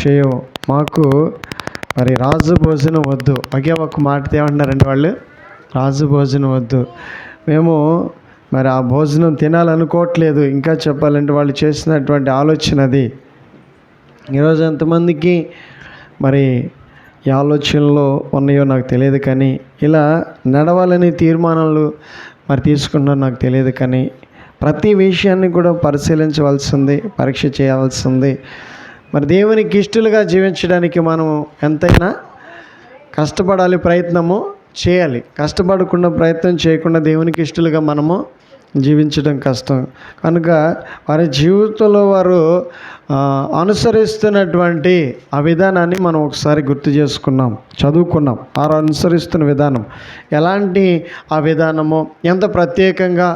చేయవు. మాకు మరి రాజు భోజనం వద్దు. ఒకే ఒక మాటతో ఏమంటున్నారండి వాళ్ళు, రాజు భోజనం వద్దు. మేము మరి ఆ భోజనం తినాలనుకోవట్లేదు. ఇంకా చెప్పాలంటే వాళ్ళు చేసినటువంటి ఆలోచన అది. ఈరోజు ఎంతమందికి మరి ఈ ఆలోచనలు ఉన్నాయో నాకు తెలియదు, కానీ ఇలా నడవాలని తీర్మానాలు మరి తీసుకున్నారో నాకు తెలియదు, కానీ ప్రతి విషయాన్ని కూడా పరిశీలించవలసింది, పరీక్ష చేయాల్సింది. మరి దేవునికి ఇష్టలుగా జీవించడానికి మనం ఎంతైనా కష్టపడాలి, ప్రయత్నము చేయాలి. కష్టపడకుండా, ప్రయత్నం చేయకుండా దేవునికి ఇష్టలుగా మనము జీవించడం కష్టం. కనుక వారి జీవితంలో వారు అనుసరిస్తున్నటువంటి ఆ విధానాన్ని మనం ఒకసారి గుర్తు చేసుకున్నాం, చదువుకున్నాం. వారు అనుసరిస్తున్న విధానం ఎలాంటి ఆ విధానము, ఎంత ప్రత్యేకంగా,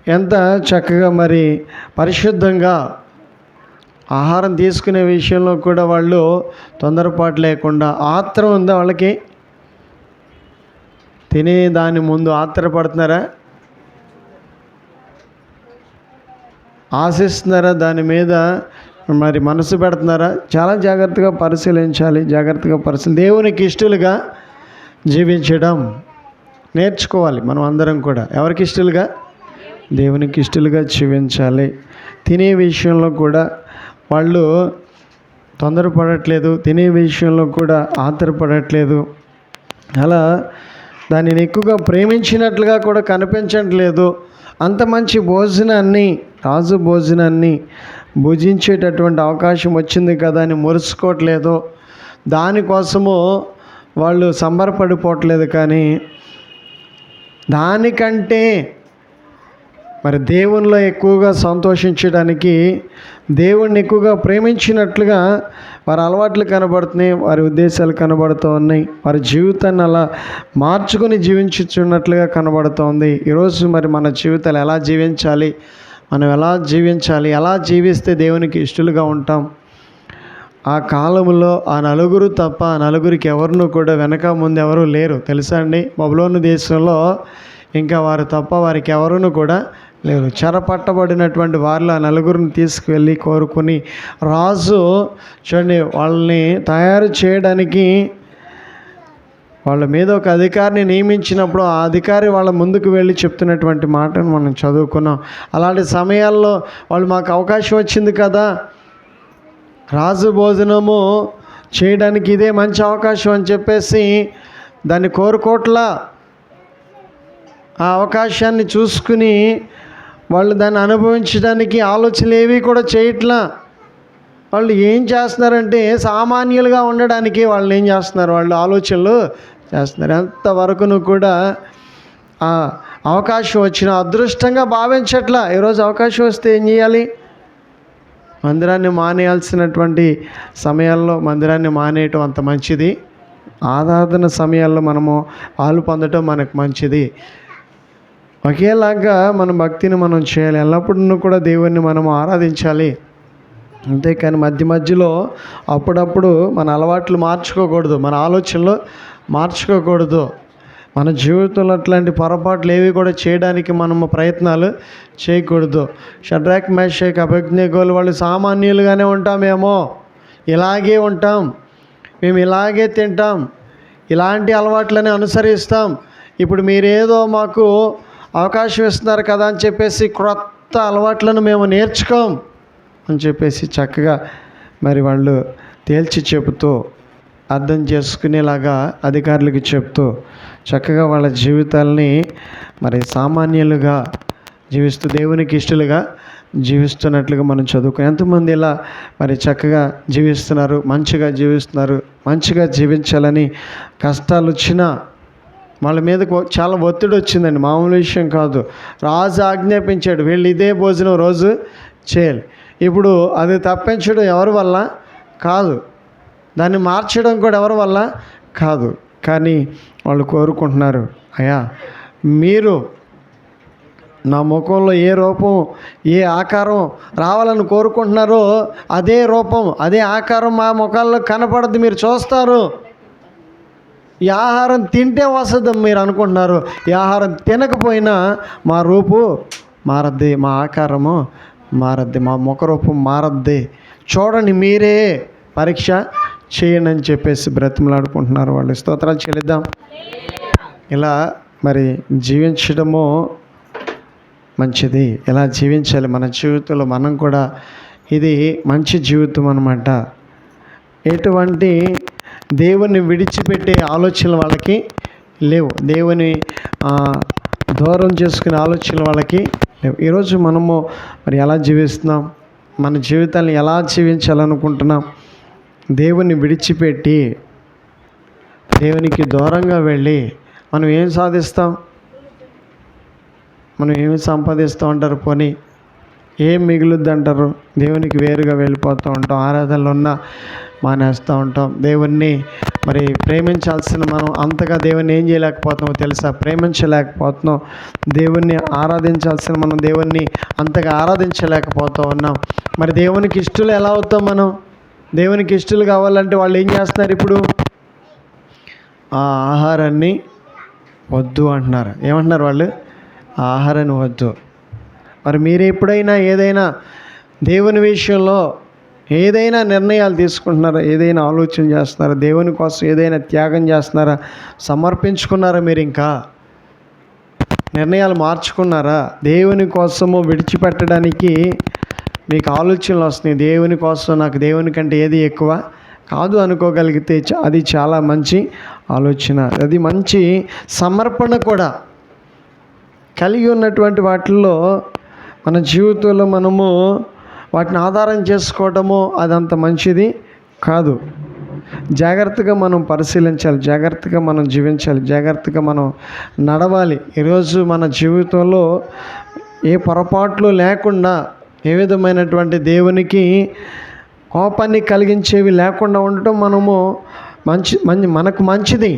ఎంత చక్కగా, మరి పరిశుద్ధంగా ఆహారం తీసుకునే విషయంలో కూడా వాళ్ళు తొందరపాటు లేకుండా, ఆత్రం ఉందా వాళ్ళకి? తినే దాని ముందు ఆత్రపడుతున్నారా? ఆశిస్తున్నారా? దాని మీద మరి మనసు పెడుతున్నారా? చాలా జాగ్రత్తగా పరిశీలించాలి. దేవునికి ఇష్టలుగా జీవించడం నేర్చుకోవాలి మనం అందరం కూడా. ఎవరికి ఇష్టలుగా? దేవునికి ఇష్టలుగా జీవించాలి. తినే విషయంలో కూడా వాళ్ళు తొందరపడట్లేదు, తినే విషయంలో కూడా ఆత్రపడట్లేదు. అలా దానిని ఎక్కువగా ప్రేమించినట్లుగా కూడా కనిపించట్లేదు. అంత మంచి భోజనాన్ని, రాజు భోజనాన్ని భుజించేటటువంటి అవకాశం వచ్చింది కదా అని మురుసుకోవట్లేదు. దానికోసము వాళ్ళు సంబరపడిపోవట్లేదు. కానీ దానికంటే మరి దేవునిలో ఎక్కువగా సంతోషించడానికి, దేవుణ్ణి ఎక్కువగా ప్రేమించినట్లుగా వారి అలవాట్లు కనబడుతున్నాయి, వారి ఉద్దేశాలు కనబడుతూ ఉన్నాయి, వారి జీవితాన్ని అలా మార్చుకొని జీవించుచున్నట్లుగా కనబడుతోంది. ఈరోజు మరి మన జీవితాలు ఎలా జీవించాలి, మనం ఎలా జీవించాలి, ఎలా జీవిస్తే దేవునికి ఇష్టలుగా ఉంటాం? ఆ కాలంలో ఆ నలుగురు తప్ప నలుగురికి ఎవరినూ కూడా వెనక ముందు ఎవరూ లేరు, తెలుసా అండి? బబులోను దేశంలో ఇంకా వారు తప్ప వారికి ఎవరునూ కూడా లేరు. చెరపట్టబడినటువంటి వారిలో ఆ నలుగురిని తీసుకువెళ్ళి కోరుకుని రాజు చూడండి వాళ్ళని తయారు చేయడానికి వాళ్ళ మీద ఒక అధికారిని నియమించినప్పుడు ఆ అధికారి వాళ్ళ ముందుకు వెళ్ళి చెప్తున్నటువంటి మాటను మనం చదువుకున్నాం. అలాంటి సమయాల్లో వాళ్ళు, మాకు అవకాశం వచ్చింది కదా, రాజు భోజనము చేయడానికి ఇదే మంచి అవకాశం అని చెప్పేసి దాన్ని కోరుకోవట్లా. ఆ అవకాశాన్ని చూసుకుని వాళ్ళు దాన్ని అనుభవించడానికి ఆలోచనలు ఏవి కూడా చేయట్లా. వాళ్ళు ఏం చేస్తున్నారంటే సామాన్యులుగా ఉండడానికి వాళ్ళు ఏం చేస్తున్నారు, వాళ్ళు ఆలోచనలు చేస్తున్నారు. ఎంతవరకును కూడా ఆ అవకాశం వచ్చిన అదృష్టంగా భావించట్లా. ఈరోజు అవకాశం వస్తే ఏం చేయాలి? మందిరాన్ని మానేయాల్సినటువంటి సమయాల్లో మందిరాన్ని మానేయటం అంత మంచిది. ఆరాధన సమయాల్లో మనము పాలు పొందటం మనకు మంచిది. ఒకేలాగా మన భక్తిని మనం చేయాలి. ఎల్లప్పుడూ కూడా దేవుణ్ణి మనం ఆరాధించాలి. అంతేకాని మధ్యలో అప్పుడప్పుడు మన అలవాట్లు మార్చుకోకూడదు, మన ఆలోచనలు మార్చుకోకూడదు. మన జీవితంలో అట్లాంటి పొరపాట్లు ఏవి కూడా చేయడానికి మనము ప్రయత్నాలు చేయకూడదు. షడ్రాక్, మేషాక్, అబేద్నెగోలు వాళ్ళు సామాన్యులుగానే ఉంటామేమో, ఇలాగే ఉంటాం, మేము ఇలాగే తింటాం, ఇలాంటి అలవాట్లని అనుసరిస్తాం. ఇప్పుడు మీరేదో మాకు అవకాశం ఇస్తున్నారు కదా అని చెప్పేసి క్రొత్త అలవాట్లను మేము నేర్చుకోం అని చెప్పేసి చక్కగా మరి వాళ్ళు తేల్చి చెబుతూ, అర్థం చేసుకునేలాగా అధికారులకు చెప్తూ చక్కగా వాళ్ళ జీవితాలని మరి సామాన్యులుగా జీవిస్తూ దేవునికి ఇష్టలుగా జీవిస్తున్నట్లుగా మనం చదువుకుని, ఎంతమంది ఇలా మరి చక్కగా జీవిస్తున్నారు, మంచిగా జీవిస్తున్నారు. మంచిగా జీవించాలని కష్టాలు వచ్చినా వాళ్ళ మీదకు చాలా ఒత్తిడి వచ్చిందండి, మామూలు విషయం కాదు. రాజు ఆజ్ఞాపించాడు, వీళ్ళు ఇదే భోజనం రోజు చేయాలి. ఇప్పుడు అది తప్పించడం ఎవరి వల్ల కాదు, దాన్ని మార్చడం కూడా ఎవరి వల్ల కాదు. కానీ వాళ్ళు కోరుకుంటున్నారు, అయ్యా మీరు నా ముఖంలో ఏ రూపం, ఏ ఆకారం రావాలని కోరుకుంటున్నారో అదే రూపం, అదే ఆకారం మా ముఖాల్లో కనపడద్దు, మీరు చూస్తారు. ఈ ఆహారం తింటే వస్తుందని మీరు అనుకుంటున్నారు, ఈ ఆహారం తినకపోయినా మా రూపు మారద్ది, మా ఆకారము మారద్ది, మా ముఖరూపం మారద్ది. చూడండి, మీరే పరీక్ష చేయండి అని చెప్పేసి బ్రతిమలాడుకుంటున్నారు వాళ్ళు. స్తోత్రాలు చెల్లిద్దాం. ఇలా మరి జీవించడము మంచిది. ఇలా జీవించాలి మన జీవితంలో. మనం కూడా ఇది మంచి జీవితం అన్నమాట. ఎటువంటి దేవుని విడిచిపెట్టే ఆలోచనలు వాళ్ళకి లేవు. దేవుని దూరం చేసుకునే ఆలోచనలు వాళ్ళకి లేవు. ఈరోజు మనము మరి ఎలా జీవిస్తున్నాం? మన జీవితాన్ని ఎలా జీవించాలనుకుంటున్నాం? దేవుని విడిచిపెట్టి దేవునికి దూరంగా వెళ్ళి మనం ఏం సాధిస్తాం? మనం ఏమి సంపాదిస్తూ ఉంటారు? పోనీ ఏం మిగులుద్ది అంటారు? దేవునికి వేరుగా వెళ్ళిపోతూ ఉంటాం. ఆరాధనలో ఉన్న మానేస్తూ ఉంటాం. దేవుణ్ణి మరి ప్రేమించాల్సిన మనం అంతగా దేవుణ్ణి ఏం చేయలేకపోతున్నామో తెలుసా? ప్రేమించలేకపోతున్నాం. దేవుణ్ణి ఆరాధించాల్సిన మనం దేవుణ్ణి అంతగా ఆరాధించలేకపోతూ ఉన్నాం. మరి దేవునికి ఇష్టలు ఎలా అవుతాం మనం? దేవునికి ఇష్టలు కావాలంటే వాళ్ళు ఏం చేస్తున్నారు? ఇప్పుడు ఆ ఆహారాన్ని వద్దు అంటున్నారు. ఏమంటున్నారు వాళ్ళు? ఆహారాన్ని వద్దు. మరి మీరు ఎప్పుడైనా ఏదైనా దేవుని విషయంలో ఏదైనా నిర్ణయాలు తీసుకుంటున్నారా? ఏదైనా ఆలోచన చేస్తున్నారా? దేవుని కోసం ఏదైనా త్యాగం చేస్తున్నారా? సమర్పించుకున్నారా? మీరు ఇంకా నిర్ణయాలు మార్చుకున్నారా? దేవుని కోసము విడిచిపెట్టడానికి మీకు ఆలోచనలు వస్తున్నాయి. దేవుని కోసం నాకు దేవుని కంటే ఏది ఎక్కువ కాదు అనుకోగలిగితే అది చాలా మంచి ఆలోచన. అది మంచి సమర్పణ కూడా. కలిగి ఉన్నటువంటి వాటిల్లో మన జీవితంలో మనము వాటిని ఆధారం చేసుకోవటము అదంత మంచిది కాదు. జాగ్రత్తగా మనం పరిశీలించాలి, జాగ్రత్తగా మనం జీవించాలి, జాగ్రత్తగా మనం నడవాలి. ఈరోజు మన జీవితంలో ఏ పొరపాట్లు లేకుండా, ఏ విధమైనటువంటి దేవునికి కోపాన్ని కలిగించేవి లేకుండా ఉండటం మనకు మంచిది.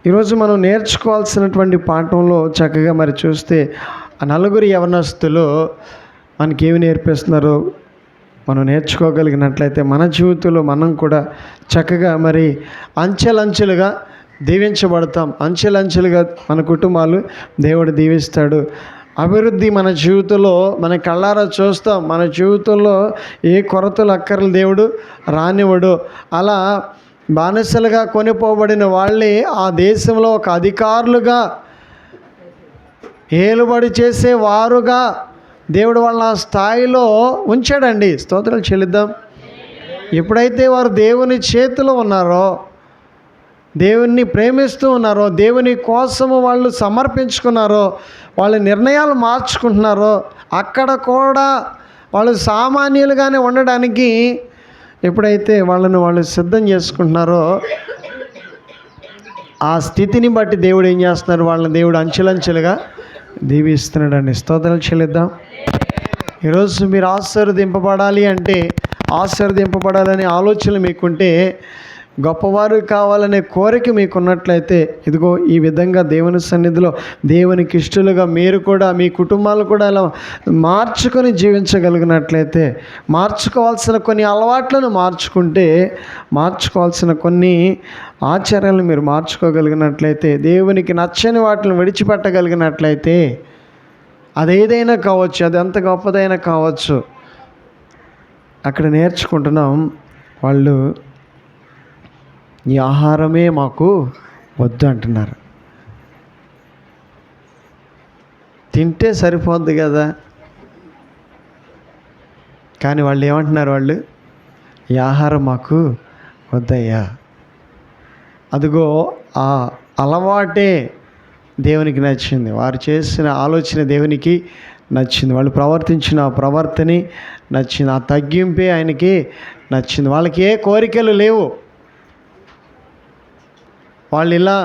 ఈరోజు మనం నేర్చుకోవాల్సినటువంటి పాఠంలో చక్కగా మరి చూస్తే ఆ నలుగురు యవనస్తులు మనకేమి నేర్పిస్తున్నారో మనం నేర్చుకోగలిగినట్లయితే మన జీవితంలో మనం కూడా చక్కగా మరి అంచెలంచెలుగా దీవించబడతాం. అంచెలంచెలుగా మన కుటుంబాలు దేవుడు దీవిస్తాడు. అభివృద్ధి మన జీవితంలో మన కళ్ళారా చూస్తాం. మన జీవితంలో ఏ కొరతలు అక్కర్లు దేవుడు రానివ్వడు. అలా బానిసలుగా కొనిపోబడిన వాళ్ళే ఆ దేశంలో ఒక అధికారులుగా, ఏలుబడి చేసే వారుగా దేవుడు వాళ్ళ స్థాయిలో ఉంచాడండి. స్తోత్రాలు చెల్లిద్దాం. ఎప్పుడైతే వారు దేవుని చేతిలో ఉన్నారో, దేవుణ్ణి ప్రేమిస్తూ ఉన్నారో, దేవుని కోసము వాళ్ళు సమర్పించుకున్నారో, వాళ్ళ నిర్ణయాలు మార్చుకుంటున్నారో, అక్కడ కూడా వాళ్ళు సామాన్యులుగానే ఉండడానికి ఎప్పుడైతే వాళ్ళు సిద్ధం చేసుకుంటున్నారో, ఆ స్థితిని బట్టి దేవుడు ఏం చేస్తున్నారు? వాళ్ళని దేవుడు అంచెలంచెలుగా దీవిస్తున్నాడండి. స్తోత్రాలు చెల్లిద్దాం. ఈరోజు మీరు ఆశీర్వదింపబడాలి అంటే, ఆశీర్వదింపబడాలనే ఆలోచనలు మీకుంటే, గొప్పవారు కావాలనే కోరిక మీకున్నట్లయితే, ఇదిగో ఈ విధంగా దేవుని సన్నిధిలో దేవునికి ఇష్టలుగా మీరు కూడా మీ కుటుంబాలు కూడా ఇలా మార్చుకొని జీవించగలిగినట్లయితే, మార్చుకోవాల్సిన కొన్ని అలవాట్లను మార్చుకుంటే, మార్చుకోవాల్సిన కొన్ని ఆచారాలను మీరు మార్చుకోగలిగినట్లయితే, దేవునికి నచ్చని వాటిని విడిచిపెట్టగలిగినట్లయితే, అదేదైనా కావచ్చు, అది ఎంత గొప్పదైనా కావచ్చు, అక్కడ నేర్చుకుంటున్నాం. వాళ్ళు ఈ ఆహారమే మాకు వద్దు అంటున్నారు. తింటే సరిపోద్ది కదా, కానీ వాళ్ళు ఏమంటున్నారు? వాళ్ళు ఈ ఆహారం మాకు వద్దయ్యా. అదిగో ఆ అలవాటే దేవునికి నచ్చింది. వారు చేసిన ఆలోచన దేవునికి నచ్చింది. వాళ్ళు ప్రవర్తించిన ఆ ప్రవర్తనే నచ్చింది. ఆ తగ్గింపే ఆయనకి నచ్చింది. వాళ్ళకి ఏ కోరికలు లేవు. వాళ్ళు ఇలా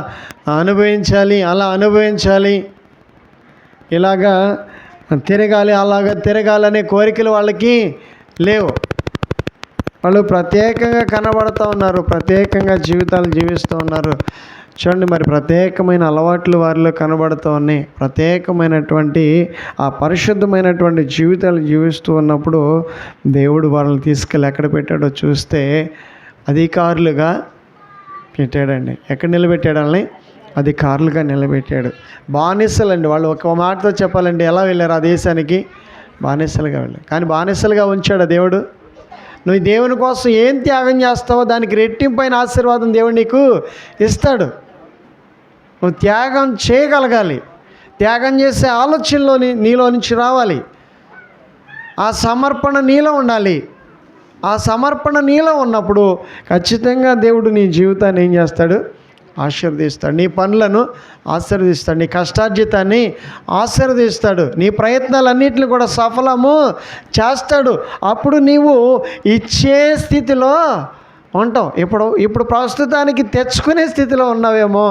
అనుభవించాలి, అలా అనుభవించాలి, ఇలాగా తిరగాలి, అలాగా తిరగాలనే కోరికలు వాళ్ళకి లేవు. వాళ్ళు ప్రత్యేకంగా కనబడుతూ ఉన్నారు, ప్రత్యేకంగా జీవితాలు జీవిస్తూ ఉన్నారు. చూడండి, మరి ప్రత్యేకమైన అలవాట్లు వారిలో కనబడుతూ ఉన్నాయి. ప్రత్యేకమైనటువంటి ఆ పరిశుద్ధమైనటువంటి జీవితాలు జీవిస్తూ ఉన్నప్పుడు దేవుడు వాళ్ళని తీసుకెళ్ళి ఎక్కడ పెట్టాడో చూస్తే అధికారులుగా పెట్టాడండి. ఎక్కడ నిలబెట్టాడు వాళ్ళని? అధికారులుగా నిలబెట్టాడు. బానిసలండి వాళ్ళు. ఒక మాటతో చెప్పాలండి, ఎలా వెళ్ళారు ఆ దేశానికి? బానిసలుగా వెళ్ళారు. కానీ బానిసలుగా ఉంచాడు దేవుడు. నువ్వు దేవుని కోసం ఏం త్యాగం చేస్తావో దానికి రెట్టింపైన ఆశీర్వాదం దేవుడు నీకు ఇస్తాడు. నువ్వు త్యాగం చేయగలగాలి. త్యాగం చేసే ఆలోచనలో నీలో నుంచి రావాలి. ఆ సమర్పణ నీలో ఉండాలి. ఆ సమర్పణ నీలో ఉన్నప్పుడు ఖచ్చితంగా దేవుడు నీ జీవితాన్ని ఏం చేస్తాడు? ఆశీర్వదిస్తాడు. నీ పనులను ఆశీర్వదిస్తాడు. నీ కష్టార్జితాన్ని ఆశీర్వదిస్తాడు. నీ ప్రయత్నాలన్నింటిని కూడా సఫలము చేస్తాడు. అప్పుడు నీవు ఇచ్చే స్థితిలో ఉంటావు. ఇప్పుడు ప్రస్తుతానికి తెచ్చుకునే స్థితిలో ఉన్నావేమో,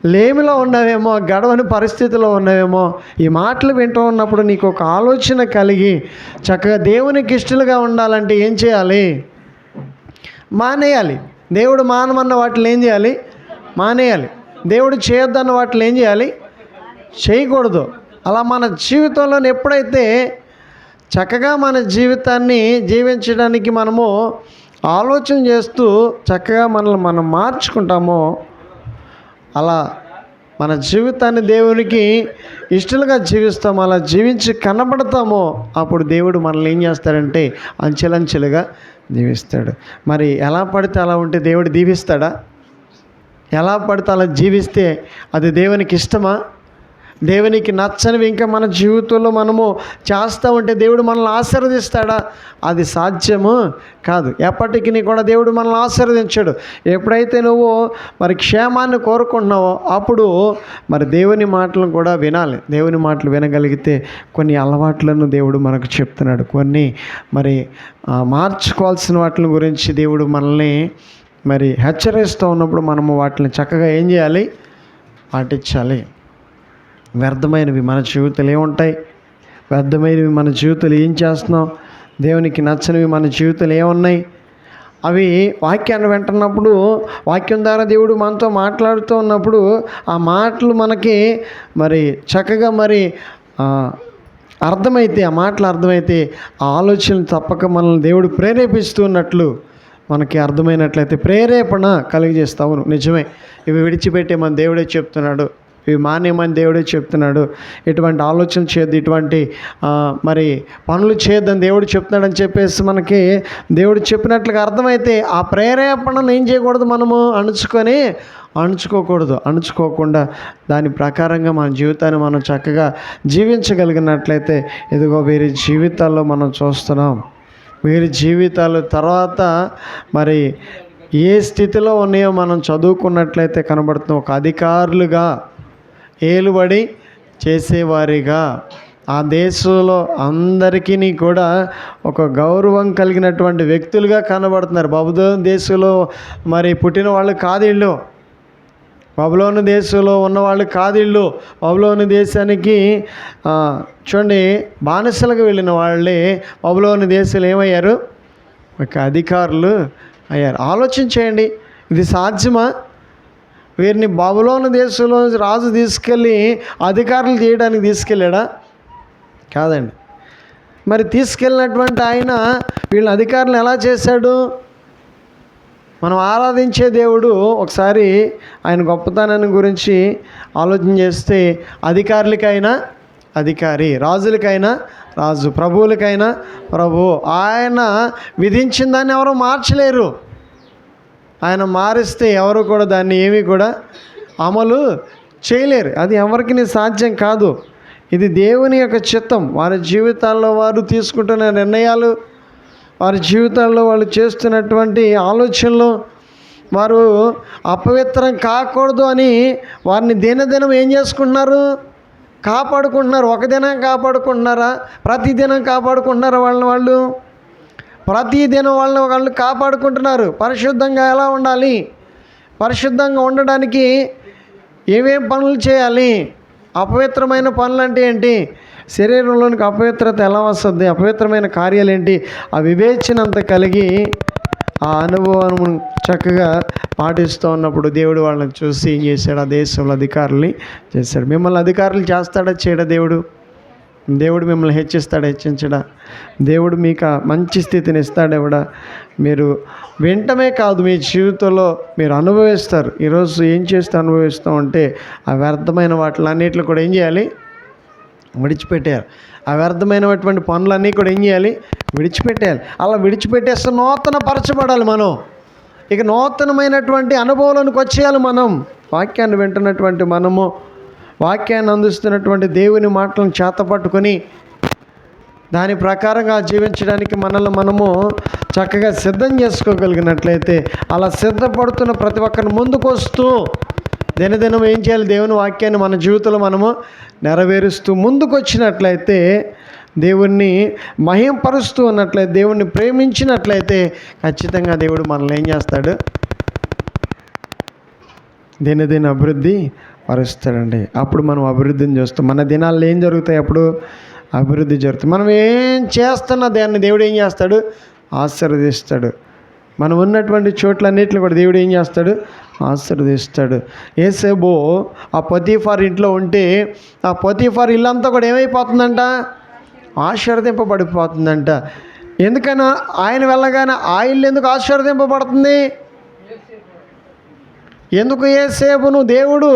లేమిలో ఉన్నావేమో, గడవని పరిస్థితిలో ఉన్నావేమో. ఈ మాటలు వింటూ ఉన్నప్పుడు నీకు ఒక ఆలోచన కలిగి చక్కగా దేవునికి ఇష్టలుగా ఉండాలంటే ఏం చేయాలి? మానేయాలి. దేవుడు మానమన్న వాటిని ఏం చేయాలి? మానేయాలి. దేవుడు చేయొద్దన్న వాటిని ఏం చేయాలి? చేయకూడదు. అలా మన జీవితంలో ఎప్పుడైతే చక్కగా మన జీవితాన్ని జీవించడానికి మనము ఆలోచన చేస్తూ చక్కగా మనల్ని మనం మార్చుకుంటామో, అలా మన జీవితాన్ని దేవునికి ఇష్టలుగా జీవిస్తాము. అలా జీవించి కనబడతామో అప్పుడు దేవుడు మనల్ని ఏం చేస్తాడంటే అంచెలంచెలుగా దీవిస్తాడు. మరి ఎలా పడితే అలా ఉంటే దేవుడు దీవిస్తాడా? ఎలా పడితే అలా జీవిస్తే అది దేవునికి ఇష్టమా? దేవునికి నచ్చనివి ఇంకా మన జీవితంలో మనము చేస్తూ ఉంటే దేవుడు మనల్ని ఆశీర్వదిస్తాడా? అది సాధ్యము కాదు. ఎప్పటికీ కూడా దేవుడు మనల్ని ఆశీర్వదించాడు. ఎప్పుడైతే నువ్వు మరి క్షేమాన్ని కోరుకుంటున్నావో అప్పుడు మరి దేవుని మాటలను కూడా వినాలి. దేవుని మాటలు వినగలిగితే కొన్ని అలవాట్లను దేవుడు మనకు చెప్తున్నాడు. కొన్ని మరి మార్చుకోవాల్సిన వాటి గురించి దేవుడు మనల్ని మరి హెచ్చరిస్తూ ఉన్నప్పుడు మనము వాటిని చక్కగా ఏం చేయాలి? పాటించాలి. వ్యర్థమైనవి మన జీవితాలు ఏముంటాయి? వ్యర్థమైనవి మన జీవితాలు ఏం చేస్తున్నాం? దేవునికి నచ్చనివి మన జీవితాలు ఏమున్నాయి? అవి వాక్యాన్ని వింటున్నప్పుడు, వాక్యం ద్వారా దేవుడు మనతో మాట్లాడుతూ ఉన్నప్పుడు ఆ మాటలు మనకి మరి చక్కగా మరి అర్థమైతే, ఆ మాటలు అర్థమైతే ఆ ఆలోచనలు తప్పక మనల్ని దేవుడు ప్రేరేపిస్తున్నట్లు మనకి అర్థమైనట్లయితే ప్రేరేపణ కలిగజేస్తావు. నిజమే, ఇవి విడిచిపెట్టేమని దేవుడే చెప్తున్నాడు, ఇవి మానేమని దేవుడే చెప్తున్నాడు, ఇటువంటి ఆలోచన చేయొద్దు, ఇటువంటి మరి పనులు చేయొద్దని దేవుడు చెప్తున్నాడని చెప్పేసి మనకి దేవుడు చెప్పినట్లుగా అర్థమైతే ఆ ప్రేరేపణను ఏం చేయకూడదు? మనము అణుచుకోకుండా దాని ప్రకారంగా మన జీవితాన్ని మనం చక్కగా జీవించగలిగినట్లయితే ఇదిగో వీరి జీవితాల్లో మనం చూస్తున్నాం. వీరి జీవితాలు తర్వాత మరి ఏ స్థితిలో ఉన్నాయో మనం చదువుకున్నట్లయితే కనబడుతుంది. ఒక అధికారులుగా, ఏలుబడి చేసేవారిగా, ఆ దేశంలో అందరికీ కూడా ఒక గౌరవం కలిగినటువంటి వ్యక్తులుగా కనబడుతున్నారు. బబులోను దేశంలో మరి పుట్టిన వాళ్ళు కాదు వీళ్ళు. బబులోను దేశంలో ఉన్నవాళ్ళు కాదు వీళ్ళు. బబులోను దేశానికి చూడండి బానిసలుగా వెళ్ళిన వాళ్ళే బబులోను దేశంలో ఏమయ్యారు? ఒక అధికారులు అయ్యారు. ఆలోచించేయండి, ఇది సాధ్యమా? వీరిని బబులోను దేశంలో రాజు తీసుకెళ్ళి అధికారులు చేయడానికి తీసుకెళ్ళాడా? కాదండి. మరి తీసుకెళ్ళినటువంటి ఆయన వీళ్ళ అధికారులను ఎలా చేశాడు? మనం ఆరాధించే దేవుడు ఒకసారి ఆయన గొప్పతనాన్ని గురించి ఆలోచన చేస్తే అధికారులకైనా అధికారి, రాజులకైనా రాజు, ప్రభువులకైనా ప్రభు. ఆయన విధించిన దాన్ని ఎవరు మార్చలేరు. ఆయన మారిస్తే ఎవరు కూడా దాన్ని ఏమీ కూడా అమలు చేయలేరు. అది ఎవరికి సాధ్యం కాదు. ఇది దేవుని యొక్క చిత్తం. వారి జీవితాల్లో వారు తీసుకుంటున్న నిర్ణయాలు, వారి జీవితాల్లో వాళ్ళు చేస్తున్నటువంటి ఆలోచనలు, వారు అపవిత్రం కాకూడదు అని వారిని దినదినం ఏం చేసుకుంటున్నారు? కాపాడుకుంటున్నారు. ఒక దినం కాపాడుకుంటున్నారా? ప్రతిదినం కాపాడుకుంటున్నారా? వాళ్ళు ప్రతిదినం వాళ్ళు కాపాడుకుంటున్నారు. పరిశుద్ధంగా ఎలా ఉండాలి? పరిశుద్ధంగా ఉండడానికి ఏమేం పనులు చేయాలి? అపవిత్రమైన పనులు అంటే ఏంటి? శరీరంలోనికి అపవిత్రత ఎలా వస్తుంది? అపవిత్రమైన కార్యాలు ఏంటి? ఆ వివేచనంత కలిగి ఆ అనుభవం చక్కగా పాటిస్తూ ఉన్నప్పుడు దేవుడు వాళ్ళని చూసి ఏం చేశాడు? ఆ దేశంలో అధికారుల్ని చేశాడు. మిమ్మల్ని అధికారులు చేస్తాడా? చేయడా? దేవుడు మిమ్మల్ని హెచ్చిస్తాడా? హెచ్చించడా? దేవుడు మీకు మంచి స్థితిని ఇస్తాడెవడా? మీరు వింటమే కాదు, మీ జీవితంలో మీరు అనుభవిస్తారు. ఈరోజు ఏం చేస్తే అనుభవిస్తాం అంటే ఆ వ్యర్థమైన వాటిలన్నిటిని కూడా ఏం చేయాలి? విడిచిపెట్టారు. ఆ వ్యర్థమైనటువంటి పనులన్నీ కూడా ఏం చేయాలి? విడిచిపెట్టేయాలి. అలా విడిచిపెట్టేస్తే నూతన పరచబడాలి మనం. ఇక నూతనమైనటువంటి అనుభవాలకు వచ్చేయాలి మనం. వాక్యాన్ని వింటున్నటువంటి మనము, వాక్యాన్ని అందిస్తున్నటువంటి దేవుని మాటలను చేతపట్టుకొని దాని ప్రకారంగా జీవించడానికి మనల్ని మనము చక్కగా సిద్ధం చేసుకోగలిగినట్లయితే, అలా సిద్ధపడుతున్న ప్రతి ఒక్కరిని ముందుకు వస్తూ దినదినం ఏం చేయాలి? దేవుని వాక్యాన్ని మన జీవితంలో మనము నెరవేరుస్తూ ముందుకు వచ్చినట్లయితే, దేవుణ్ణి మహింపరుస్తూ ఉన్నట్లయితే, దేవుణ్ణి ప్రేమించినట్లయితే ఖచ్చితంగా దేవుడు మనల్ని ఏం చేస్తాడు? దినదిన అభివృద్ధి పరుస్తాడండి. అప్పుడు మనం అభివృద్ధిని చూస్తాం. మన దినాల్లో ఏం జరుగుతాయి? అప్పుడు అభివృద్ధి జరుగుతుంది. మనం ఏం చేస్తున్నా దాన్ని దేవుడు ఏం చేస్తాడు? ఆశీర్వదిస్తాడు. మనం ఉన్నటువంటి చోట్లన్నిటిని కూడా దేవుడు ఏం చేస్తాడు? ఆశీర్వదిస్తాడు. యోసేపు ఆ పొతీఫార్ ఇంట్లో ఉంటే ఆ పొతీఫార్ ఇల్లంతా కూడా ఏమైపోతుందంట? ఆశీర్వదింపబడిపోతుందంట. ఎందుకన్నా ఆయన వెళ్ళగానే ఆ ఇల్లు ఎందుకు ఆశీర్వదింపబడుతుంది? ఎందుకు యోసేపును దేవుడు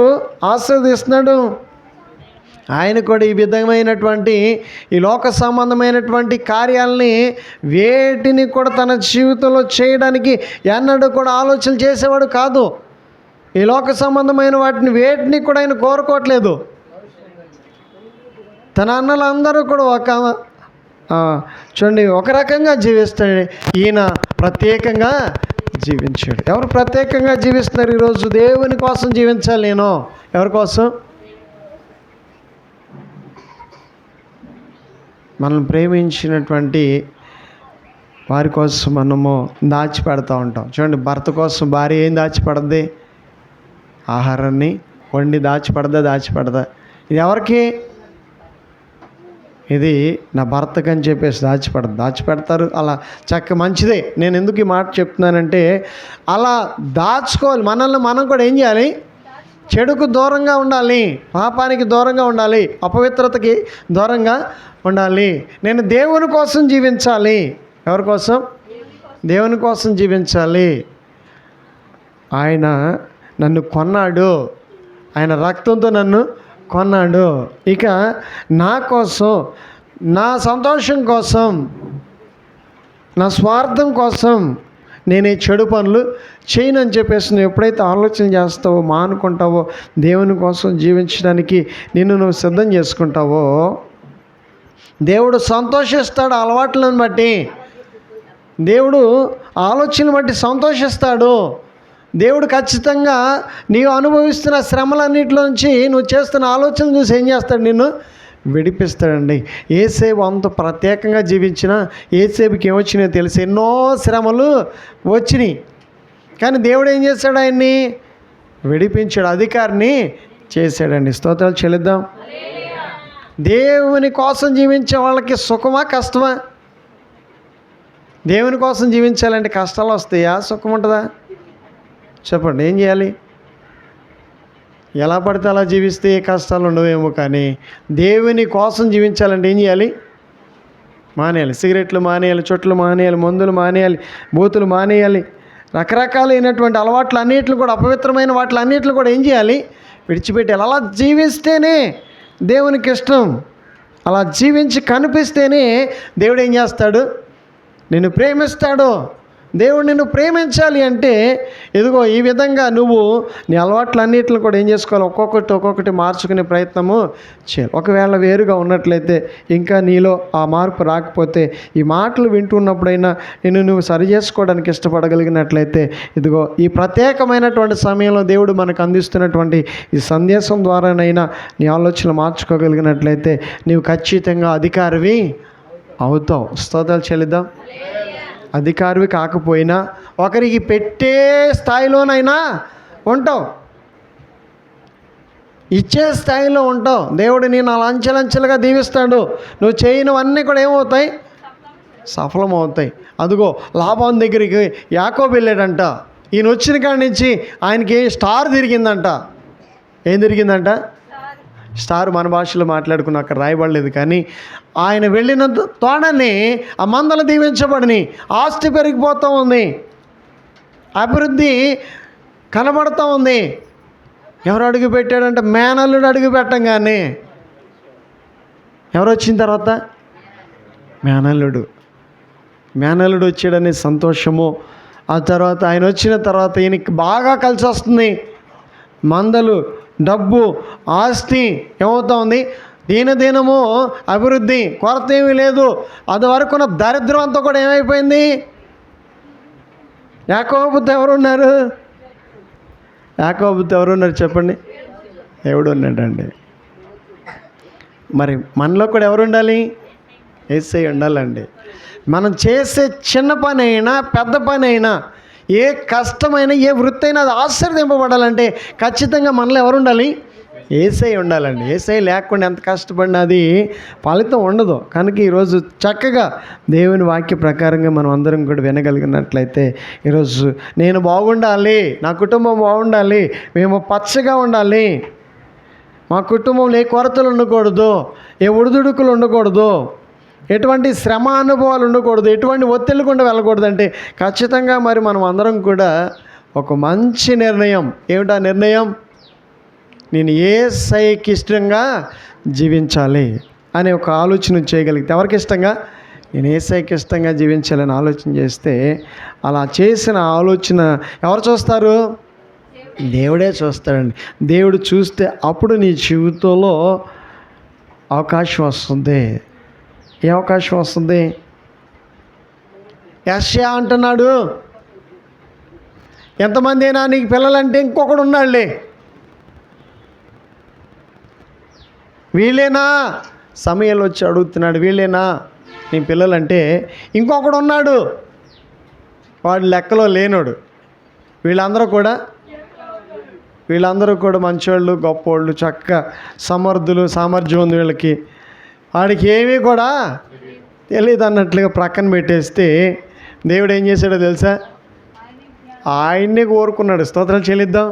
ఆశీర్వదిస్తున్నాడు? ఆయన కూడా ఈ విధమైనటువంటి ఈ లోక సంబంధమైనటువంటి కార్యాలని వేటిని కూడా తన జీవితంలో చేయడానికి ఎన్నడూ కూడా ఆలోచన చేసేవాడు కాదు. ఈ లోక సంబంధమైన వాటిని వేటిని కూడా ఆయన కోరుకోవట్లేదు. తన అన్నలందరూ కూడా చూడండి ఒక రకంగా జీవిస్తాడు, ఈయన ప్రత్యేకంగా జీవించాడు. ఎవరు ప్రత్యేకంగా జీవిస్తున్నారు ఈరోజు? దేవుని కోసం జీవించాలి. నేను ఎవరి కోసం? మనం ప్రేమించినటువంటి వారి కోసం మనము దాచిపెడతా ఉంటాం. చూడండి, భర్త కోసం భార్య ఏం దాచిపెడద్ది? ఆహారాన్ని వండి దాచిపెడదా? ఇది ఎవరికి? ఇది నా భర్తకు అని చెప్పేసి దాచిపెడతారు. అలా మంచిదే. నేను ఎందుకు ఈ మాట చెప్తున్నానంటే, అలా దాచుకోవాలి. మనల్ని మనం కూడా ఏం చేయాలి? చెడుకు దూరంగా ఉండాలి, పాపానికి దూరంగా ఉండాలి, అపవిత్రతకి దూరంగా ఉండాలి. నేను దేవుని కోసం జీవించాలి. ఎవరి కోసం? దేవుని కోసం జీవించాలి. ఆయన నన్ను కొన్నాడు, ఆయన రక్తంతో నన్ను కొన్నాడు. ఇక నా కోసం, నా సంతోషం కోసం, నా స్వార్థం కోసం నేను ఈ చెడు పనులు చేయనని చెప్పేసి నువ్వు ఎప్పుడైతే ఆలోచన చేస్తావో, మానుకుంటావో, దేవుని కోసం జీవించడానికి నువ్వు సిద్ధం చేసుకుంటావో, దేవుడు సంతోషిస్తాడు. అలవాట్లను బట్టి దేవుడు ఆలోచనలు బట్టి సంతోషిస్తాడు. దేవుడు ఖచ్చితంగా నీవు అనుభవిస్తున్న శ్రమలన్నింటిలో నుంచి నువ్వు చేస్తున్న ఆలోచన చూసి ఏం చేస్తాడు? నిన్ను విడిపిస్తాడండి. యేసేపు అంత ప్రత్యేకంగా జీవించిన యేసేపుకి ఏమొచ్చినాయో తెలిసి ఎన్నో శ్రమలు వచ్చినాయి. కానీ దేవుడు ఏం చేశాడు? ఆయన్ని విడిపించాడు, అధికారిని చేశాడండి. స్తోత్రాలు చెల్లిద్దాం. దేవుని కోసం జీవించే వాళ్ళకి సుఖమా కష్టమా? దేవుని కోసం జీవించాలంటే కష్టాలు వస్తాయా, సుఖం ఉంటుందా? చెప్పండి, ఏం చేయాలి? ఎలా పడితే అలా జీవిస్తే ఏ కష్టాలు ఉండవేమో, కానీ దేవుని కోసం జీవించాలంటే ఏం చేయాలి? మానేయాలి. సిగరెట్లు మానేయాలి, చుట్టలు మానేయాలి, మందులు మానేయాలి, బూతులు మానేయాలి, రకరకాలైనటువంటి అలవాట్లు అన్నిట్లు కూడా, అపవిత్రమైన వాటి అన్నిట్లు కూడా ఏం చేయాలి? విడిచిపెట్టాలి. అలా జీవిస్తేనే దేవునికి ఇష్టం. అలా జీవించి కనిపిస్తేనే దేవుడు ఏం చేస్తాడు? నిన్ను ప్రేమిస్తాడు. దేవుడు నిన్ను ప్రేమించాలి అంటే ఇదిగో ఈ విధంగా నువ్వు నీ అలవాట్లన్నిటిని కూడా ఏం చేసుకోవాలి? ఒక్కొక్కటి మార్చుకునే ప్రయత్నము చేయాలి. ఒకవేళ వేరుగా ఉన్నట్లయితే, ఇంకా నీలో ఆ మార్పు రాకపోతే, ఈ మాటలు వింటున్నప్పుడైనా నువ్వు సరి చేసుకోవడానికి ఇష్టపడగలిగినట్లయితే, ఇదిగో ఈ ప్రత్యేకమైనటువంటి సమయంలో దేవుడు మనకు అందిస్తున్నటువంటి ఈ సందేశం ద్వారానైనా నీ ఆలోచనలు మార్చుకోగలిగినట్లయితే నీవు ఖచ్చితంగా అధికారివి అవుతావు. స్తోత్రాలు చెల్లిద్దాం. అధికారివి కాకపోయినా ఒకరికి పెట్టే స్థాయిలోనైనా ఉంటావు, ఇచ్చే స్థాయిలో ఉంటావు. దేవుడు నేను అలా అంచెలంచెలుగా దీవిస్తాడు. నువ్వు చేయనివన్నీ కూడా ఏమవుతాయి? సఫలమవుతాయి. అదిగో లాభం దగ్గరికి యాకోబు వెళ్ళాడంట. ఈయన వచ్చిన కాడి నుంచి ఆయనకి స్టార్ తిరిగిందంట. ఏం తిరిగిందంట? స్టార్ మన భాషలో మాట్లాడుకున్న అక్కడ రాయబడలేదు, కానీ ఆయన వెళ్ళిన తోడని ఆ మందలు దీవించబడిని, ఆస్తి పెరిగిపోతూ ఉంది, అభివృద్ధి కనబడుతూ ఉంది. ఎవరు అడుగు పెట్టాడంటే మేనల్లుడు అడుగు పెట్టంగానే ఎవరు వచ్చిన తర్వాత? మేనల్లుడు వచ్చాడనే సంతోషము. ఆ తర్వాత ఆయన వచ్చిన తర్వాత ఈయనకి బాగా కలిసి వస్తుంది. మందలు, డబ్బు, ఆస్తి ఏమవుతా ఉంది? దినదినము అభివృద్ధి, కొరత ఏమీ లేదు. అది వరకున్న దరిద్రం అంతా కూడా ఏమైపోయింది? యాకోబుతో ఎవరున్నారు? చెప్పండి. దేవుడు ఉన్నాడండి. మరి మనలో కూడా ఎవరు ఉండాలి? యేసయ్య ఉండాలండి. మనం చేసే చిన్న పని అయినా పెద్ద పని అయినా, ఏ కష్టమైనా ఏ వృత్తి అయినా అది ఆశీర్వదింపబడాలంటే ఖచ్చితంగా మనలో ఎవరు ఉండాలి? యేసయ్య ఉండాలండి. యేసయ్య లేకుండా ఎంత కష్టపడినా అది ఫలితం ఉండదు. కనుక ఈరోజు చక్కగా దేవుని వాక్య ప్రకారంగా మనం అందరం కూడా వినగలిగినట్లయితే, ఈరోజు నేను బాగుండాలి, నా కుటుంబం బాగుండాలి, మేము పచ్చగా ఉండాలి, మా కుటుంబంలో ఏ కొరతలు ఉండకూడదు, ఏ ఒడిదుడుకులు ఉండకూడదు, ఎటువంటి శ్రమ అనుభవాలు ఉండకూడదు, ఎటువంటి ఒత్తిళ్ళు కూడా వెళ్ళకూడదు అంటే ఖచ్చితంగా మరి మనం అందరం కూడా ఒక మంచి నిర్ణయం. ఏమిటా నిర్ణయం? నేను యేసయ్యకి ఇష్టంగా జీవించాలి అనే ఒక ఆలోచన చేయగలిగితే, ఎవరికి ఇష్టంగా? నేను యేసయ్యకి ఇష్టంగా జీవించాలని ఆలోచన చేస్తే, అలా చేసిన ఆలోచన ఎవరు చూస్తారు? దేవుడే చూస్తాడండి. దేవుడు చూస్తే అప్పుడు నీ జీవితంలో అవకాశం వస్తుంది. ఏ అవకాశం వస్తుంది? యెషయా అంటున్నాడు, ఎంతమంది అయినా నీకు పిల్లలంటే ఇంకొకడు ఉన్నాడులే, వీళ్ళేనా? సమయాలు వచ్చి అడుగుతున్నాడు, వీళ్ళేనా నీ పిల్లలంటే? ఇంకొకడు ఉన్నాడు, వాడు లెక్కలో లేనోడు. వీళ్ళందరూ కూడా మంచోళ్ళు, గొప్పోళ్ళు, చక్కగా సమర్థులు, సామర్థ్యం ఉంది వీళ్ళకి, వాడికి ఏమీ కూడా తెలియదు అన్నట్లుగా ప్రక్కన పెట్టేస్తే, దేవుడు ఏం చేశాడో తెలుసా? ఆయన్నే కోరుకున్నాడు. స్తోత్రాలు చెల్లిద్దాం.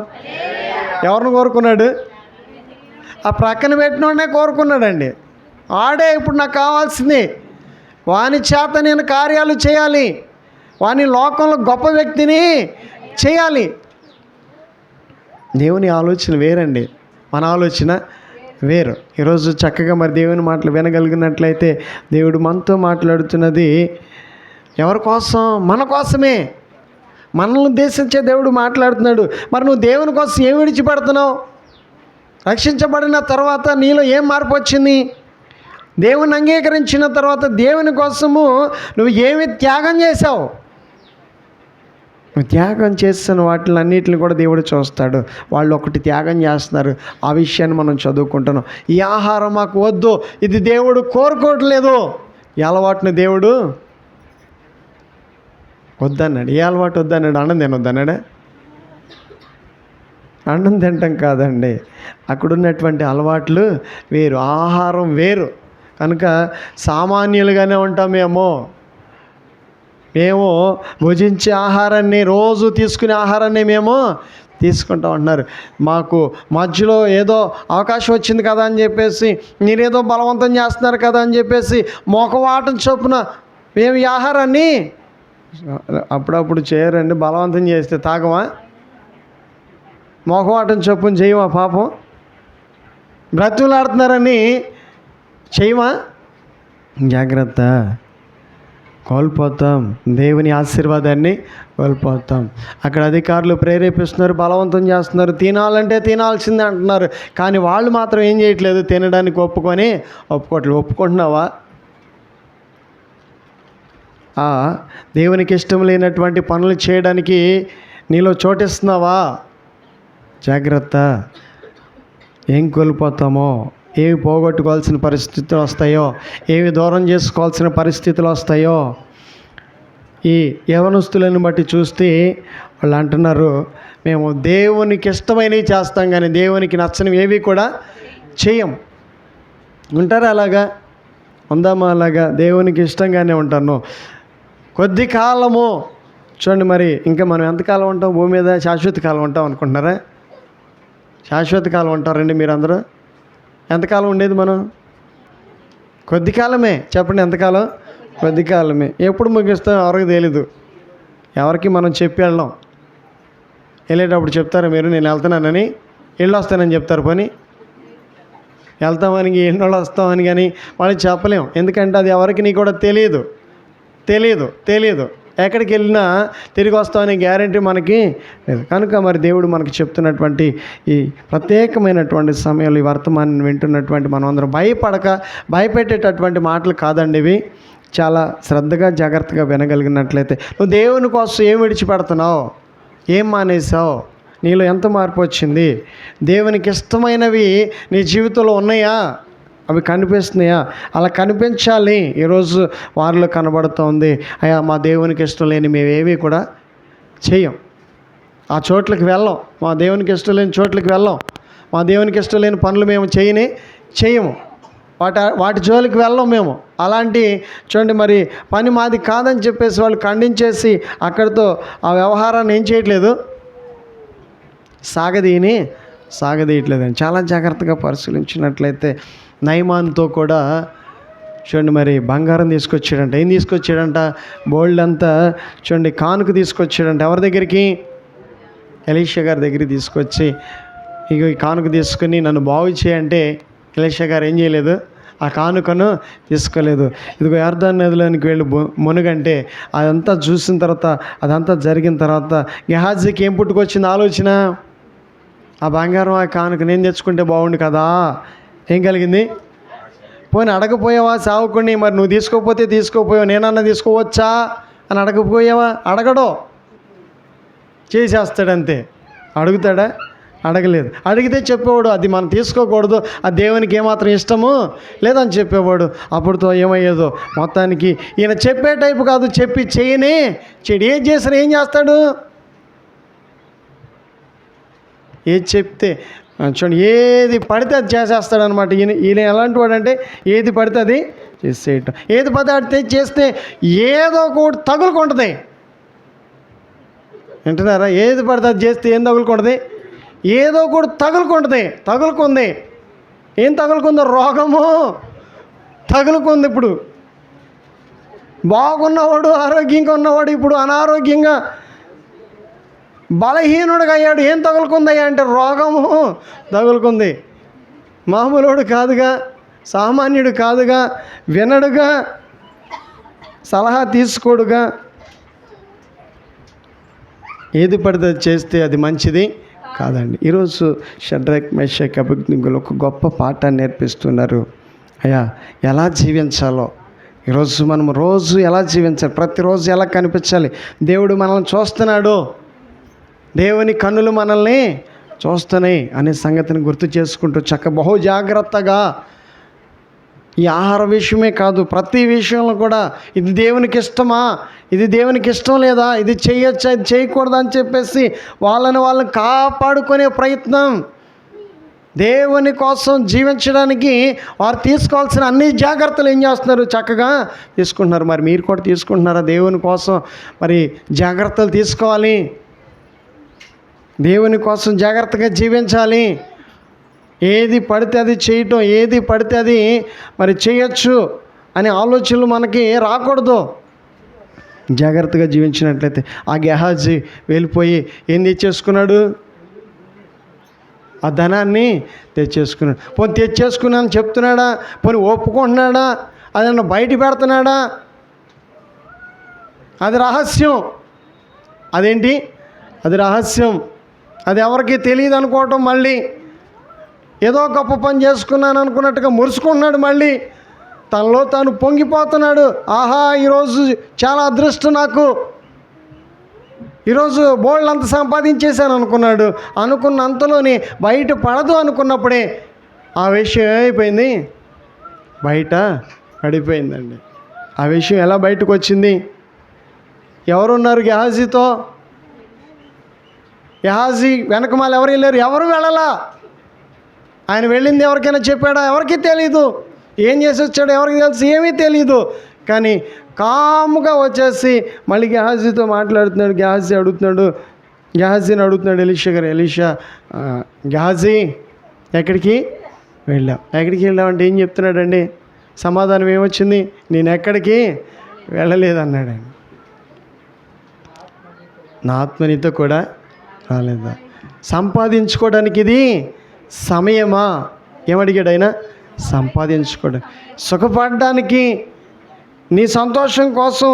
ఎవరిని కోరుకున్నాడు? ఆ ప్రక్కన పెట్టినోడనే కోరుకున్నాడండి. ఆడే ఇప్పుడు నాకు కావాల్సింది, వాని చేత నేను కార్యాలు చేయాలి, వాని లోకంలో గొప్ప వ్యక్తిని చేయాలి. దేవుని ఆలోచన వేరండి, మన ఆలోచన వేరు. ఈరోజు చక్కగా మరి దేవుని మాటలు వినగలిగినట్లయితే, దేవుడు మనతో మాట్లాడుతున్నది ఎవరి కోసం? మన కోసమే. మనల్ని ఉద్దేశించే దేవుడు మాట్లాడుతున్నాడు. మరి నువ్వు దేవుని కోసం ఏం విడిచిపెడుతున్నావు? రక్షించబడిన తర్వాత నీలో ఏం మార్పు వచ్చింది? దేవుని అంగీకరించిన తర్వాత దేవుని కోసము నువ్వు ఏమి త్యాగం చేసావు? నువ్వు త్యాగం చేస్తున్న వాటిని అన్నిటిని కూడా దేవుడు చూస్తాడు. వాళ్ళు ఒకటి త్యాగం చేస్తున్నారు, ఆ విషయాన్ని మనం చదువుకుంటున్నాం. ఈ ఆహారం మాకు వద్దు, ఇది దేవుడు కోరుకోవట్లేదు. ఈ అలవాటుని దేవుడు వద్దన్నాడు. ఏ అలవాటు వద్దన్నాడు? అన్నం తినొద్దన్నాడా? అన్నం తినటం కాదండి, అక్కడున్నటువంటి అలవాట్లు వేరు, ఆహారం వేరు. కనుక సామాన్యులుగానే ఉంటామేమో, మేము భుజించే ఆహారాన్ని, రోజు తీసుకునే ఆహారాన్ని మేము తీసుకుంటాం అంటున్నారు. మాకు మధ్యలో ఏదో అవకాశం వచ్చింది కదా అని చెప్పేసి, మీరేదో బలవంతం చేస్తున్నారు కదా అని చెప్పేసి మొఖవాటం చొప్పున మేము ఈ ఆహారాన్ని అప్పుడప్పుడు చేయరండి. బలవంతం చేస్తే తాగమా? మొఖవాటం చొప్పున చేయమా? పాపం బ్రతులాడుతున్నారని చేయమా? జాగ్రత్త, కోల్పోతాం, దేవుని ఆశీర్వాదాన్ని కోల్పోతాం. అక్కడ అధికారులు ప్రేరేపిస్తున్నారు, బలవంతం చేస్తున్నారు, తినాలంటే తినాల్సిందే అంటున్నారు. కానీ వాళ్ళు మాత్రం ఏం చేయట్లేదు, తినడానికి ఒప్పుకోవట్లేదు. ఒప్పుకుంటున్నావా? దేవునికి ఇష్టం లేనటువంటి పనులు చేయడానికి నీలో చోటిస్తున్నావా? జాగ్రత్త, ఏం కోల్పోతామో, ఏవి పోగొట్టుకోవాల్సిన పరిస్థితులు వస్తాయో, ఏవి దూరం చేసుకోవాల్సిన పరిస్థితులు వస్తాయో. ఈ యవనస్తులను బట్టి చూస్తే వాళ్ళు అంటున్నారు, మేము దేవునికి ఇష్టమైనవి చేస్తాం కానీ దేవునికి నచ్చనివి ఏవి కూడా చేయం. ఉంటారా అలాగా? ఉందామా అలాగా? దేవునికి ఇష్టంగానే ఉంటాను. కొద్ది కాలము చూడండి, మరి ఇంకా మనం ఎంతకాలం ఉంటాం భూమి మీద? శాశ్వత కాలం ఉంటాం అనుకుంటున్నారా? శాశ్వత కాలం ఉంటారండి మీరందరూ? ఎంతకాలం ఉండేది మనం? కొద్ది కాలమే. చెప్పండి, ఎంతకాలం? కొద్ది కాలమే. ఎప్పుడు ముగిస్తాం ఎవరికి తెలీదు. ఎవరికి మనం చెప్పి వెళ్ళాం. వెళ్ళేటప్పుడు చెప్తారా మీరు, నేను వెళ్తున్నానని? వెళ్ళొస్తానని చెప్తారు. పని వెళ్తామని ఎన్నోళ్ళు వస్తామని కానీ వాళ్ళకి చెప్పలేం. ఎందుకంటే అది ఎవరికి కూడా తెలియదు. ఎక్కడికి వెళ్ళినా తిరిగి వస్తామనే గ్యారంటీ మనకి లేదు. కనుక మరి దేవుడు మనకి చెప్తున్నటువంటి ఈ ప్రత్యేకమైనటువంటి సమయంలో ఈ వర్తమానాన్ని వింటున్నటువంటి మనం అందరం భయపెట్టేటటువంటి మాటలు కాదండి ఇవి. చాలా శ్రద్ధగా జాగ్రత్తగా వినగలిగినట్లయితే నువ్వు దేవుని కోసం ఏం విడిచిపెడుతున్నావు, ఏం మానేసావు, నీలో ఎంత మార్పు వచ్చింది, దేవునికి ఇష్టమైనవి నీ జీవితంలో ఉన్నాయా, అవి కనిపిస్తున్నాయా? అలా కనిపించాలి. ఈరోజు వారిలో కనబడుతోంది, అయ్యా మా దేవునికి ఇష్టం లేని మేమేమీ కూడా చెయ్యం, ఆ చోట్లకి వెళ్ళం, మా దేవునికి ఇష్టం లేని చోట్లకి వెళ్ళం, మా దేవునికి ఇష్టం లేని పనులు మేము చేయము, వాటి జోలికి వెళ్ళం మేము. అలాంటి చూడండి మరి పని మాది కాదని చెప్పేసి వాళ్ళు ఖండించేసి అక్కడితో ఆ వ్యవహారాన్ని ఏం చేయట్లేదు, సాగదీయట్లేదని చాలా జాగ్రత్తగా పరిశీలించినట్లయితే నయమాన్తో కూడా చూడండి మరి బంగారం తీసుకొచ్చాడంట. ఏం తీసుకొచ్చాడంట? బోల్డ్ అంతా చూడండి కానుక తీసుకొచ్చాడంట. ఎవరి దగ్గరికి? ఎలీషా గారి దగ్గరికి తీసుకొచ్చి ఇక ఈ కానుక తీసుకుని నన్ను బాగు చేయంటే ఎలీషా గారు ఏం చేయలేదు, ఆ కానుకను తీసుకోలేదు. ఇదిగో యొర్దాను నదిలోనికి వెళ్ళి మునుగంటే అదంతా చూసిన తర్వాత, అదంతా జరిగిన తర్వాత గెహాజీకి ఏం పుట్టుకొచ్చింది ఆలోచన? ఆ బంగారం ఆ కానుక నేను తెచ్చుకుంటే బాగుండు కదా. ఏం కలిగింది? పోనీ అడగపోయావా సావుకుని, మరి నువ్వు తీసుకోపోయావు, నేనన్నా తీసుకోవచ్చా అని అడగపోయావా? అడగడో, చేసేస్తాడంతే. అడుగుతాడా? అడగలేదు. అడిగితే చెప్పేవాడు అది మనం తీసుకోకూడదు, అది దేవునికి ఏమాత్రం ఇష్టము లేదని చెప్పేవాడు. అప్పుడుతో ఏమయ్యేదో మొత్తానికి ఈయన చెప్పే టైపు కాదు, చెప్పి చెడు ఏం చేసినా ఏం చేస్తాడు? ఏది చెప్తే చూడండి ఏది పడితే అది చేసేస్తాడు అనమాట. ఈయన ఎలాంటి వాడు అంటే ఏది పడితే అది చేసేయటం, ఏది పడితే అది చేస్తే ఏదో ఒకటి తగులుకుంటుంది. వింటున్నారా? ఏది పడితే అది చేస్తే ఏం తగులుకుంటుంది? ఏదో ఒకటి తగులుకుంది. ఏం తగులుకుందో? రోగము తగులుకుంది. ఇప్పుడు బాగున్నవాడు, ఆరోగ్యంగా ఉన్నవాడు ఇప్పుడు అనారోగ్యంగా బలహీనుడుగా అయ్యాడు. ఏం తగులుకుందయ్యా అంటే రోగము తగులుకుంది. మామూలుడు కాదుగా, సామాన్యుడు కాదుగా, వినడుగా, సలహా తీసుకోడుగా, ఏది పడితే చేస్తే అది మంచిది కాదండి. ఈరోజు షడ్రక్ మెషక్ అబేద్నెగోలు ఒక గొప్ప పాఠాన్ని నేర్పిస్తున్నారు. అయ్యా ఎలా జీవించాలో, ఈరోజు మనం రోజు ఎలా జీవించాలి, ప్రతిరోజు ఎలా కనిపించాలి, దేవుడు మనల్ని చూస్తున్నాడు, దేవుని కన్నులు మనల్ని చూస్తున్నాయి అనే సంగతిని గుర్తు చేసుకుంటూ బహు జాగ్రత్తగా ఈ ఆహార విషయమే కాదు ప్రతి విషయంలో కూడా ఇది దేవునికి ఇష్టమా, ఇది దేవునికి ఇష్టం లేదా, ఇది చేయొచ్చా, ఇది చేయకూడదు అని చెప్పేసి వాళ్ళని కాపాడుకునే ప్రయత్నం, దేవుని కోసం జీవించడానికి వారు తీసుకోవాల్సిన అన్ని జాగ్రత్తలు ఏం చేస్తున్నారు? చక్కగా తీసుకుంటున్నారు. మరి మీరు కూడా తీసుకుంటున్నారా? దేవుని కోసం మరి జాగ్రత్తలు తీసుకోవాలి, దేవుని కోసం జాగ్రత్తగా జీవించాలి. ఏది పడితే అది చేయటం, ఏది పడితే అది మరి చేయొచ్చు అనే ఆలోచనలు మనకి రాకూడదు. జాగ్రత్తగా జీవించినట్లయితే ఆ గెహాజీ వెళ్ళిపోయి ఏం తెచ్చేసుకున్నాడు? ఆ ధనాన్ని తెచ్చేసుకున్నాడు. పోనీ తెచ్చేసుకున్నాను చెప్తున్నాడా? పోనీ ఒప్పుకుంటున్నాడా? అదన్నా బయట పెడుతున్నాడా? అది రహస్యం. అదేంటి? అది రహస్యం. అది ఎవరికి తెలియదు అనుకోవటం, మళ్ళీ ఏదో గొప్ప పని చేసుకున్నాను అనుకున్నట్టుగా మురుసుకుంటున్నాడు, మళ్ళీ తనలో తాను పొంగిపోతున్నాడు. ఆహా ఈరోజు చాలా అదృష్టం నాకు, ఈరోజు బోల్డ్ అంత సంపాదించేశాను అనుకున్నాడు. అనుకున్న అంతలోనే బయట పడదు అనుకున్నప్పుడే ఆ విషయం ఏమైపోయింది? బయట పడిపోయిందండి. ఆ విషయం ఎలా బయటకు వచ్చింది? ఎవరున్నారు గెహాజీతో? గెహాజీ వెనకమాల ఎవరు వెళ్ళారు? ఎవరు వెళ్ళలా. ఆయన వెళ్ళింది ఎవరికైనా చెప్పాడా? ఎవరికి తెలీదు. ఏం చేసి వచ్చాడో ఎవరికి తెలుసు? ఏమీ తెలీదు. కానీ కాముగా వచ్చేసి మళ్ళీ గెహాజీతో మాట్లాడుతున్నాడు. గెహాజీని అడుగుతున్నాడు ఎలీషా గారు, ఎలీషా గెహాజీ ఎక్కడికి వెళ్ళామంటే ఏం చెప్తున్నాడండి? సమాధానం ఏమొచ్చింది? నేను ఎక్కడికి వెళ్ళలేదన్నాడు ఆయన. నా ఆత్మ నీతో కూడా రాలేదా? సంపాదించుకోవడానికి ఇది సమయమా? ఏమడిగాడు ఆయన? సంపాదించుకోవడం, సుఖపడడానికి, నీ సంతోషం కోసం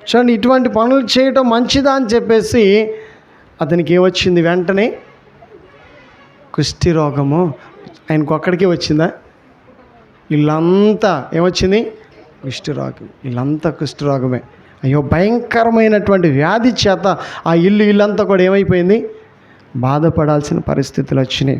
చూడండి ఇటువంటి పనులు చేయటం మంచిదా అని చెప్పేసి అతనికి ఏమొచ్చింది? వెంటనే కుష్టి రోగము. ఆయనకు ఒక్కడికే వచ్చిందా? వీళ్ళంతా ఏమొచ్చింది? కుష్ఠరోగం. వీళ్ళంతా కుష్ఠరోగమే. అయ్యో, భయంకరమైనటువంటి వ్యాధి చేత ఆ ఇల్లంతా కూడా ఏమైపోయింది? బాధపడాల్సిన పరిస్థితులు వచ్చినాయి.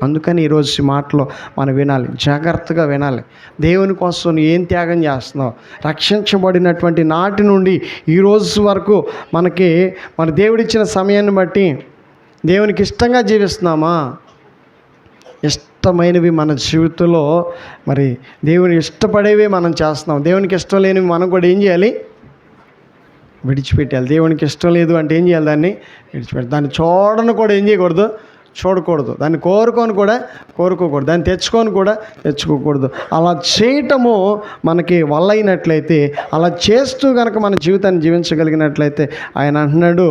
అందుకని ఈరోజు మాటలో మనం వినాలి, జాగ్రత్తగా వినాలి. దేవుని కోసం నువ్వు ఏం త్యాగం చేస్తున్నావు? రక్షించబడినటువంటి నాటి నుండి ఈ రోజు వరకు మన దేవుడిచ్చిన సమయాన్ని బట్టి దేవునికి ఇష్టంగా జీవిస్తున్నామా? ఇష్టమైనవి మన జీవితంలో మరి దేవుని ఇష్టపడేవి మనం చేస్తున్నాం. దేవునికి ఇష్టం లేనివి మనం కూడా ఏం చేయాలి? విడిచిపెట్టాలి. దేవునికి ఇష్టం లేదు అంటే ఏం చేయాలి? దాన్ని విడిచిపెట్టాలి. దాన్ని చూడను కూడా ఏం చేయకూడదు? చూడకూడదు. దాన్ని కోరుకోకూడదు. దాన్ని తెచ్చుకోకూడదు. అలా చేయటము మనకి వల్ల అయినట్లయితే, అలా చేస్తూ కనుక మన జీవితాన్ని జీవించగలిగినట్లయితే ఆయన అంటున్నాడు,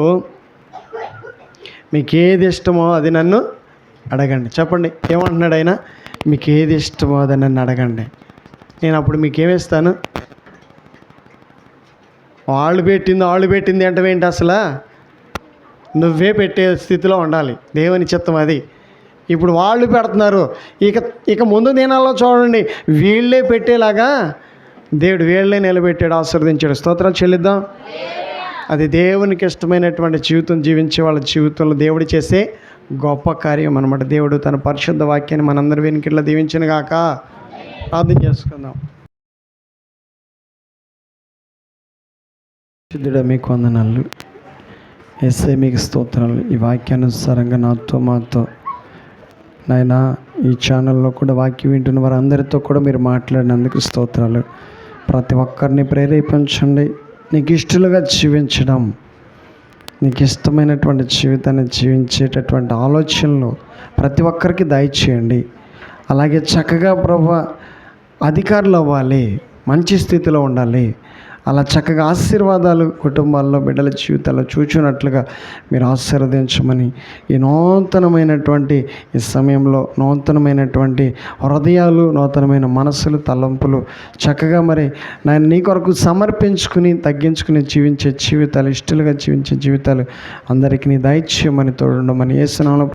మీకు ఏది ఇష్టమో అది నన్ను అడగండి. చెప్పండి, ఏమంటున్నాడు ఆయన? మీకు ఏది ఇష్టమో అది నన్ను అడగండి, నేను అప్పుడు మీకేమిస్తాను? వాళ్ళు పెట్టింది అంటే ఏంటి? అసలు నువ్వే పెట్టే స్థితిలో ఉండాలి. దేవుని చిత్తం అది. ఇప్పుడు వాళ్ళు పెడుతున్నారు, ఇక ముందు దినాల్లో చూడండి వీళ్ళే పెట్టేలాగా దేవుడు వీళ్ళే నిలబెట్టాడు, ఆశీర్వదించాడు. స్తోత్రాలు చెల్లిద్దాం. అది దేవునికి ఇష్టమైనటువంటి జీవితం జీవించే వాళ్ళ జీవితంలో దేవుడు చేసే గొప్ప కార్యం అన్నమాట. దేవుడు తన పరిశుద్ధ వాక్యాన్ని మనందరి వెనుకట్లా దీవించిన గాక. ప్రార్థన చేసుకుందాం. శుద్ధుడా, మీకు వందనాలు. యేసయ్య, మీకు స్తోత్రాలు. ఈ వాక్యానుసారంగా మాతో నాయన ఈ ఛానల్లో కూడా వాక్యం వింటున్న వారందరితో కూడా మీరు మాట్లాడినందుకు స్తోత్రాలు. ప్రతి ఒక్కరిని ప్రేరేపించండి నీకు ఇష్టలుగా జీవించడం, నీకు ఇష్టమైనటువంటి జీవితాన్ని జీవించేటటువంటి ఆలోచనలు ప్రతి ఒక్కరికి దయచేయండి. అలాగే చక్కగా ప్రభువా అధికారులు అవ్వాలి, మంచి స్థితిలో ఉండాలి. అలా చక్కగా ఆశీర్వాదాలు కుటుంబాల్లో బిడ్డల జీవితాల్లో చూచున్నట్లుగా మీరు ఆశీర్వదించమని ఈ నూతనమైనటువంటి ఈ సమయంలో నూతనమైనటువంటి హృదయాలు, నూతనమైన మనసులు, తలంపులు చక్కగా మరి నేను నీ కొరకు సమర్పించుకుని తగ్గించుకుని జీవించే జీవితాలు, ఇష్టలుగా జీవించే జీవితాలు అందరికీ నీ దయచేయమని తోడుండమని యేసు నామములో